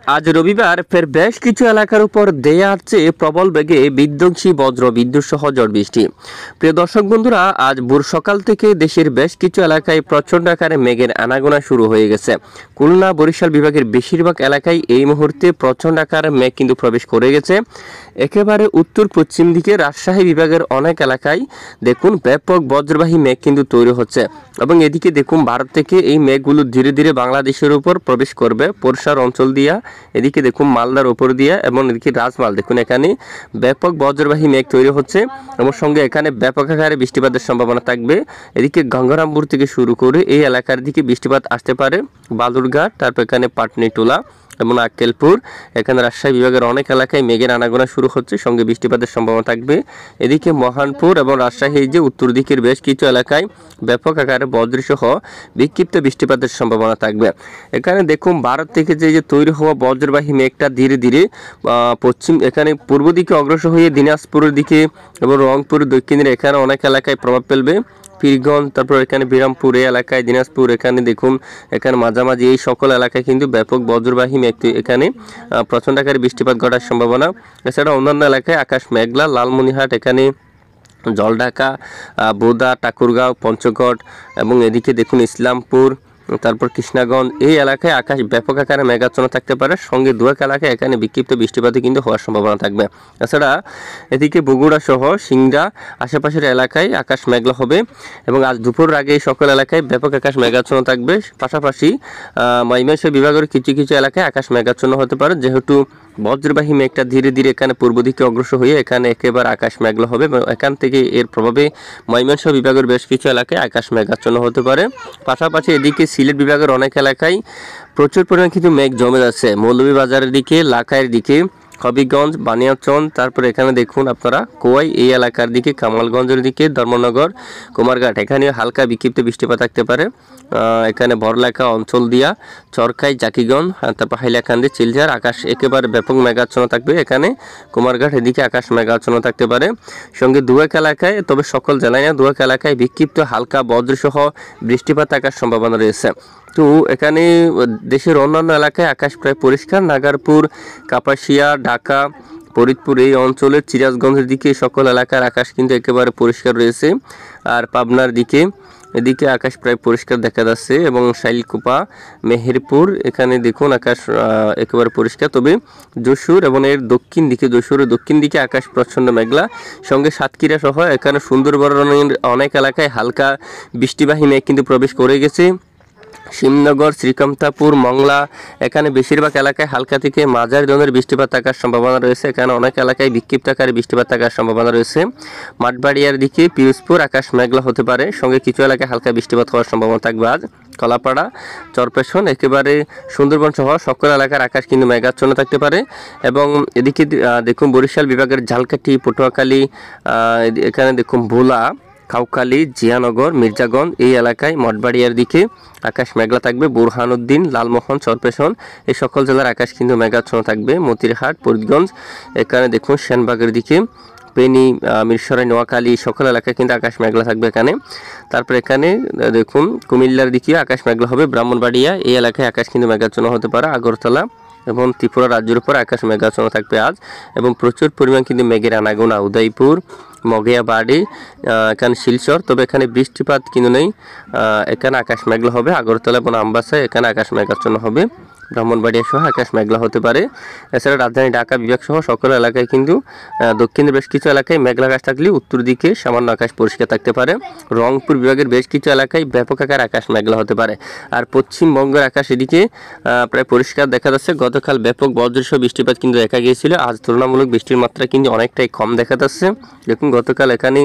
আজ রবিবার ফের বেশ কিছু এলাকার উপর দেয়া আছে প্রবল বেগে বিধ্বংসী বজ্র বিদ্যুৎ সহ ঝড় বৃষ্টি। প্রিয় দর্শক বন্ধুরা, আজ ভোর সকাল থেকে দেশের বেশ কিছু এলাকায় প্রচণ্ড আকারে মেঘের আনাগোনা শুরু হয়ে গেছে। খুলনা বরিশাল বিভাগের বেশিরভাগ এলাকায় এই মুহূর্তে প্রচণ্ড আকারে মেঘ কিন্তু প্রবেশ করে গেছে। একেবারে উত্তর পশ্চিম দিকে রাজশাহী বিভাগের অনেক এলাকায় দেখুন ব্যাপক বজ্রবাহী মেঘ কিন্তু তৈরি হচ্ছে এবং এদিকে দেখুন ভারত থেকে এই মেঘগুলো ধীরে ধীরে বাংলাদেশের উপর প্রবেশ করবে বর্ষার অঞ্চল দিয়া। এদিকে দেখুন মালদার উপর দিয়া এবং এদিকে রাজমাল দেখুন এখানে ব্যাপক বজ্রবাহী মেঘ তৈরি হচ্ছে এবং সঙ্গে এখানে ব্যাপক আকারে বৃষ্টিপাতের সম্ভাবনা থাকবে। এদিকে গঙ্গারামপুর থেকে শুরু করে এই এলাকার দিকে বৃষ্টিপাত আসতে পারে, বালুরঘাট, তারপর এখানে পাটনিটোলা এবং আক্কেলপুর, এখানে রাজশাহী বিভাগের অনেক এলাকায় মেঘের আনাগোনা শুরু হচ্ছে, সঙ্গে বৃষ্টিপাতের সম্ভাবনা থাকবে। এদিকে মহানপুর এবং রাজশাহী যে উত্তর দিকের বেশ কিছু এলাকায় ব্যাপক আকারে বজ্রসহ বিক্ষিপ্ত বৃষ্টিপাতের সম্ভাবনা থাকবে। এখানে দেখুন ভারত থেকে যে তৈরি হওয়া বজ্রবাহী মেঘটা ধীরে ধীরে পশ্চিম এখানে পূর্ব দিকে অগ্রসর হয়ে দিনাজপুরের দিকে এবং রংপুর দক্ষিণের এখানে অনেক এলাকায় প্রভাব ফেলবে। পীরগঞ্জ, তারপর এখানে বিরামপুর এই এলাকায়, দিনাজপুর এখানে দেখুন এখানে মাঝামাঝি এই সকল এলাকায় কিন্তু ব্যাপক বজ্রবাহী মেঘ এখানে প্রচণ্ড আকারে বৃষ্টিপাত ঘটার সম্ভাবনা। এছাড়া অন্যান্য এলাকায় আকাশ মেঘলা, লালমনিরহাট এখানে জলঢাকা, বোদা, ঠাকুরগাঁও, পঞ্চগড় এবং এদিকে দেখুন ইসলামপুর, তারপর কৃষ্ণাগঞ্জ এই এলাকায় আকাশ ব্যাপক আকারে মেঘাচ্ছন্ন থাকতে পারে, সঙ্গে দুয়েক এলাকায় এখানে বিক্ষিপ্ত বৃষ্টিপাতই কিন্তু হওয়ার সম্ভাবনা থাকবে। এছাড়া এদিকে বগুড়া সহ সিংড়া আশেপাশের এলাকায় আকাশ মেঘলা হবে এবং আজ দুপুর আগে এই সকল এলাকায় ব্যাপক আকাশ মেঘাচ্ছন্ন থাকবে। পাশাপাশি ময়মনসিংহ বিভাগের কিছু কিছু এলাকায় আকাশ মেঘাচ্ছন্ন হতে পারে, যেহেতু বজ্রবাহী মেঘটা ধীরে ধীরে এখানে পূর্ব দিকে অগ্রসর হয়ে এখানে একেবারে আকাশ মেঘলা হবে এবং এখান থেকে এর প্রভাবে ময়মনসিংহ বিভাগের বেশ কিছু এলাকায় আকাশ মেঘাচ্ছন্ন হতে পারে। পাশাপাশি এদিকে সিলেট বিভাগের অনেক এলাকায় প্রচুর পরিমাণে কিন্তু মেঘ জমে যাচ্ছে, মৌলভীবাজারের দিকে, লাখাইয়ের দিকে, হবিগঞ্জ, বানিয়াচং, তারপর এখানে দেখুন আপনারা কোয়াই এই এলাকার দিকে, কামালগঞ্জের দিকে, ধর্মনগর, কুমারঘাট এখানে হালকা বিক্ষিপ্ত বৃষ্টিপাত থাকতে পারে। এখানে বড়লেখা অঞ্চল দিয়া, চরকাই, জাকিগঞ্জ, তারপর হাইলাকান্দি, চিলঝার আকাশ একেবারে ব্যাপক মেঘাচ্ছন্ন থাকবে। এখানে কুমারঘাট এদিকে আকাশ মেঘাচ্ছন্ন থাকতে পারে, সঙ্গে দুয়েক এলাকায়, তবে সকল জেলায় না, দুয়েক এলাকায় বিক্ষিপ্ত হালকা বজ্রসহ বৃষ্টিপাত থাকার সম্ভাবনা রয়েছে। তো এখানে দেশের অন্যান্য এলাকায় আকাশ প্রায় পরিষ্কার। নাগারপুর, কাপাসিয়া, ঢাকা, ফরিদপুর এই অঞ্চলের সিরাজগঞ্জের দিকে সকল এলাকার আকাশ কিন্তু একেবারে পরিষ্কার রয়েছে। আর পাবনার দিকে এদিকে আকাশ প্রায় পরিষ্কার দেখা যাচ্ছে এবং শাইলকুপা, মেহেরপুর এখানে দেখুন আকাশ একেবারে পরিষ্কার। তবে যশোর এবং এর দক্ষিণ দিকে, যশোরের দক্ষিণ দিকে আকাশ প্রচণ্ড মেঘলা, সঙ্গে সাতক্ষীরা সহ এখানে সুন্দরবনের অনেক এলাকায় হালকা বৃষ্টিবাহী মেঘ কিন্তু প্রবেশ করে গেছে। শিবনগর, শ্রীকান্তাপুর, মংলা এখানে বেশিরভাগ এলাকায় হালকা থেকে মাঝারি ধরনের বৃষ্টিপাত থাকার সম্ভাবনা রয়েছে। এখানে অনেক এলাকায় বিক্ষিপ্ত আকারে বৃষ্টিপাত থাকার সম্ভাবনা রয়েছে। মাঠবাড়িয়ার দিকে, পিরোজপুর আকাশ মেঘলা হতে পারে, সঙ্গে কিছু এলাকায় হালকা বৃষ্টিপাত হওয়ার সম্ভাবনা থাকবে আজ। কলাপাড়া, চরপেশন একেবারে সুন্দরবন সহ সকল এলাকার আকাশ কিন্তু মেঘাচ্ছন্ন থাকতে পারে। এবং এদিকে দেখুন বরিশাল বিভাগের ঝালকাঠি, পটুয়াখালী, এখানে দেখুন ভোলা, খাউখালী, জিয়ানগর, মির্জাগঞ্জ এই এলাকায়, মঠবাড়িয়ার দিকে আকাশ মেঘলা থাকবে। বুরহানুদ্দিন, লালমোহন, চরপেশন এই সকল জেলার আকাশ কিন্তু মেঘাচ্ছন্ন থাকবে। মতিরহাট, ফরিদগঞ্জ এখানে দেখুন সেনবাগের দিকে, ফেনী, মিরসরাই, নোয়াখালী সকল এলাকায় কিন্তু আকাশ মেঘলা থাকবে এখানে। তারপর এখানে দেখুন কুমিল্লার দিকে আকাশ মেঘলা হবে। ব্রাহ্মণবাড়িয়া এই এলাকায় আকাশ কিন্তু মেঘাচ্ছন্ন হতে পারে। আগরতলা এবং ত্রিপুরা রাজ্যের উপর আকাশ মেঘাচ্ছন্ন থাকবে আজ এবং প্রচুর পরিমাণ কিন্তু মেঘের আনাগোনা। উদয়পুর, মগিয়াবাড়ি, এখানে শিলচর, তবে এখানে বৃষ্টিপাত কিন্তু নেই, এখানে আকাশ মেঘলা হবে। আগরতলা এবং আমবাসা এখানে আকাশ মেঘাচ্ছন্ন হবে। ব্রাহ্মণবাড়িয়া সহ আকাশ মেঘলা হতে পারে। এছাড়া রাজধানী ঢাকা বিভাগ সহ সকল এলাকায় কিন্তু দক্ষিণের বেশ কিছু এলাকায় মেঘলা আকাশ থাকলে উত্তর দিকে সামান্য আকাশ পরিষ্কার থাকতে পারে। রংপুর বিভাগের বেশ কিছু এলাকায় ব্যাপক আকার আকাশ মেঘলা হতে পারে। আর পশ্চিমবঙ্গের আকাশ এদিকে প্রায় পরিষ্কার দেখা যাচ্ছে। গতকাল ব্যাপক বজ্রসহ বৃষ্টিপাত কিন্তু দেখা গিয়েছিল, আজ তুলনামূলক বৃষ্টির মাত্রা কিন্তু অনেকটাই কম দেখা যাচ্ছে। দেখুন গতকাল এখানে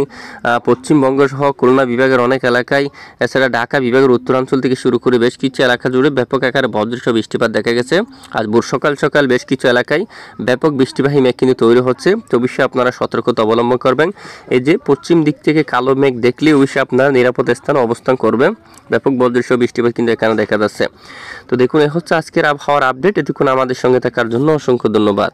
পশ্চিমবঙ্গ সহ খুলনা বিভাগের অনেক এলাকায়, এছাড়া ঢাকা বিভাগের উত্তরাঞ্চল থেকে শুরু করে বেশ কিছু এলাকা জুড়ে ব্যাপক আকারে বজ্রসহ বৃষ্টিপাত দেখা গেছে। আজ ভোর সকাল সকাল বেশ কিছু এলাকায় ব্যাপক বৃষ্টিবাহী মেঘ কিন্তু তৈরি হচ্ছে, তো অবশ্যই আপনারা সতর্কতা অবলম্বন করবেন। এই যে পশ্চিম দিক থেকে কালো মেঘ দেখলে অবশ্যই আপনারা নিরাপদ স্থানে অবস্থান করবেন। ব্যাপক বজ্রসহ বৃষ্টিপাত কিন্তু এখানে দেখা যাচ্ছে। তো দেখুন এ হচ্ছে আজকের আবহাওয়ার আপডেট। এতক্ষণ আমাদের সঙ্গে থাকার জন্য অসংখ্য ধন্যবাদ।